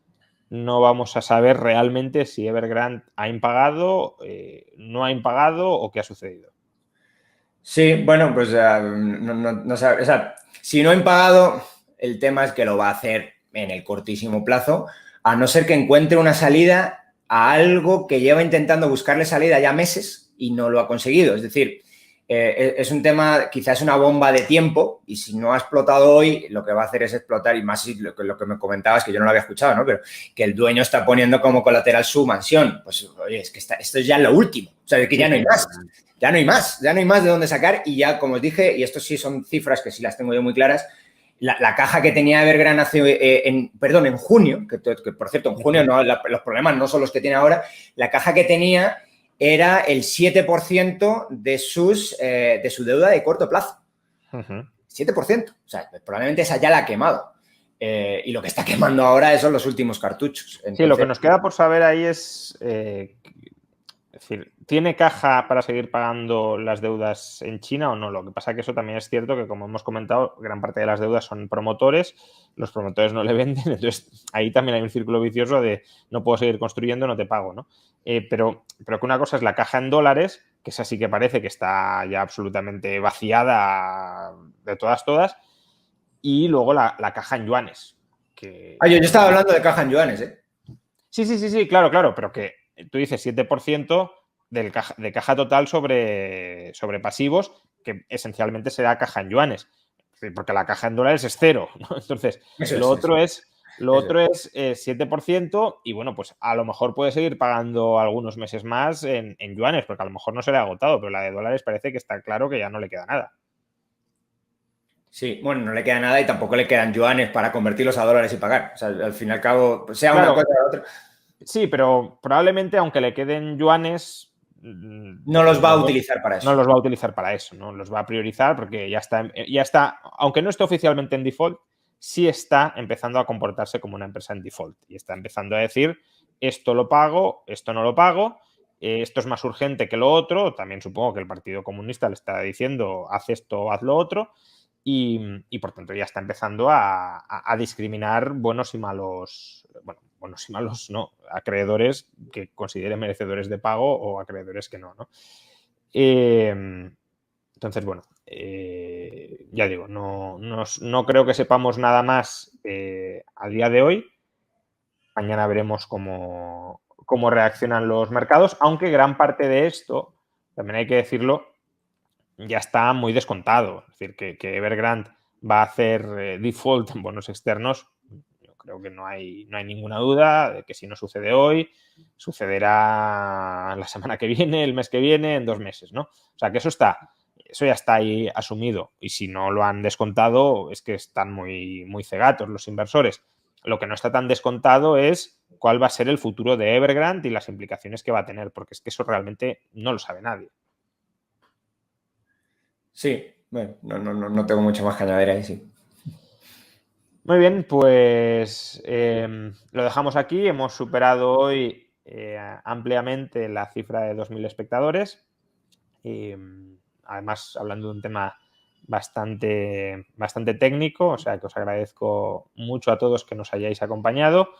Speaker 2: no vamos a saber realmente si Evergrande ha impagado, no ha impagado o qué ha sucedido.
Speaker 1: Sí, bueno, pues no sabe, o sea, si no ha impagado, el tema es que lo va a hacer en el cortísimo plazo, a no ser que encuentre una salida a algo que lleva intentando buscarle salida ya meses y no lo ha conseguido. Es decir, es un tema, quizás una bomba de tiempo, y si no ha explotado hoy, lo que va a hacer es explotar, y más si lo que me comentabas, que yo no lo había escuchado, ¿no? Pero que el dueño está poniendo como colateral su mansión. Pues, oye, es que esto es ya lo último. O sea, es que ya no hay más. Ya no hay más de dónde sacar, y ya, como os dije, y esto sí son cifras que sí las tengo yo muy claras, la caja que tenía Evergrande en junio, que por cierto, en junio los problemas no son los que tiene ahora, la caja que tenía era el 7% de su deuda de corto plazo. 7%. O sea, probablemente esa ya la ha quemado. Y lo que está quemando ahora son los últimos cartuchos. Entonces,
Speaker 2: sí, lo que nos queda por saber ahí es decir, ¿tiene caja para seguir pagando las deudas en China o no? Lo que pasa es que eso también es cierto que, como hemos comentado, gran parte de las deudas son promotores, los promotores no le venden, entonces ahí también hay un círculo vicioso de no puedo seguir construyendo, no te pago, ¿no? Pero que una cosa es la caja en dólares, que esa sí que parece que está ya absolutamente vaciada de todas, y luego la caja en yuanes.
Speaker 1: yo estaba hablando de caja en yuanes, ¿eh?
Speaker 2: Sí, claro, pero que tú dices 7% de caja total sobre pasivos, que esencialmente será caja en yuanes, porque la caja en dólares es cero, ¿no? Entonces, lo otro es 7% y, bueno, pues a lo mejor puede seguir pagando algunos meses más en yuanes, porque a lo mejor no se le ha agotado, pero la de dólares parece que está claro que ya no le queda nada.
Speaker 1: Sí, bueno, no le queda nada y tampoco le quedan yuanes para convertirlos a dólares y pagar. O sea, al fin y al cabo, sea
Speaker 2: claro,
Speaker 1: una cosa o otra.
Speaker 2: Sí, pero probablemente, aunque le queden yuanes,
Speaker 1: no los va a utilizar para eso.
Speaker 2: No los va a utilizar para eso, ¿no? Los va a priorizar porque ya está, aunque no esté oficialmente en default, sí está empezando a comportarse como una empresa en default y está empezando a decir, esto lo pago, esto no lo pago, esto es más urgente que lo otro. También supongo que el Partido Comunista le está diciendo haz esto o haz lo otro. Y por tanto ya está empezando a discriminar buenos y malos, bueno, buenos y malos no, acreedores que considere merecedores de pago o acreedores que no, ¿no? Entonces, bueno, ya digo, no creo que sepamos nada más a día de hoy. Mañana veremos cómo reaccionan los mercados, aunque gran parte de esto, también hay que decirlo, ya está muy descontado. Es decir, que Evergrande va a hacer default en bonos externos, yo creo que no hay ninguna duda de que si no sucede hoy, sucederá la semana que viene, el mes que viene, en 2 meses, ¿no? O sea, que eso ya está ahí asumido. Y si no lo han descontado, es que están muy, muy cegatos los inversores. Lo que no está tan descontado es cuál va a ser el futuro de Evergrande y las implicaciones que va a tener, porque es que eso realmente no lo sabe nadie.
Speaker 1: Sí, bueno, no tengo mucho más que añadir ahí, sí.
Speaker 2: Muy bien, pues lo dejamos aquí. Hemos superado hoy ampliamente la cifra de 2.000 espectadores. Además, hablando de un tema bastante técnico, o sea que os agradezco mucho a todos que nos hayáis acompañado.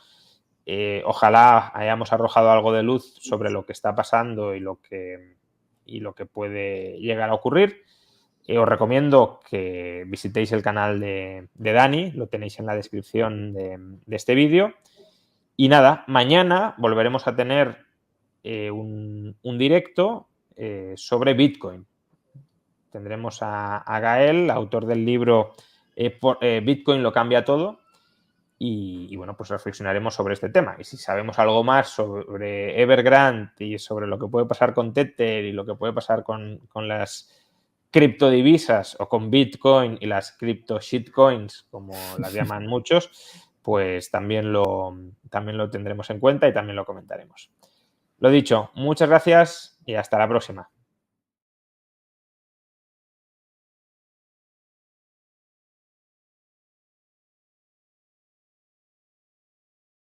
Speaker 2: Ojalá hayamos arrojado algo de luz sobre lo que está pasando y lo que puede llegar a ocurrir. Os recomiendo que visitéis el canal de Dani, lo tenéis en la descripción de este vídeo. Y nada, mañana volveremos a tener un directo sobre Bitcoin. Tendremos a Gael, autor del libro Bitcoin lo cambia todo. Y bueno, pues reflexionaremos sobre este tema. Y si sabemos algo más sobre Evergrande y sobre lo que puede pasar con Tether y lo que puede pasar con las criptodivisas o con Bitcoin y las cripto shitcoins, como las llaman muchos, pues también lo tendremos en cuenta y también lo comentaremos. Lo dicho, muchas gracias y hasta la próxima.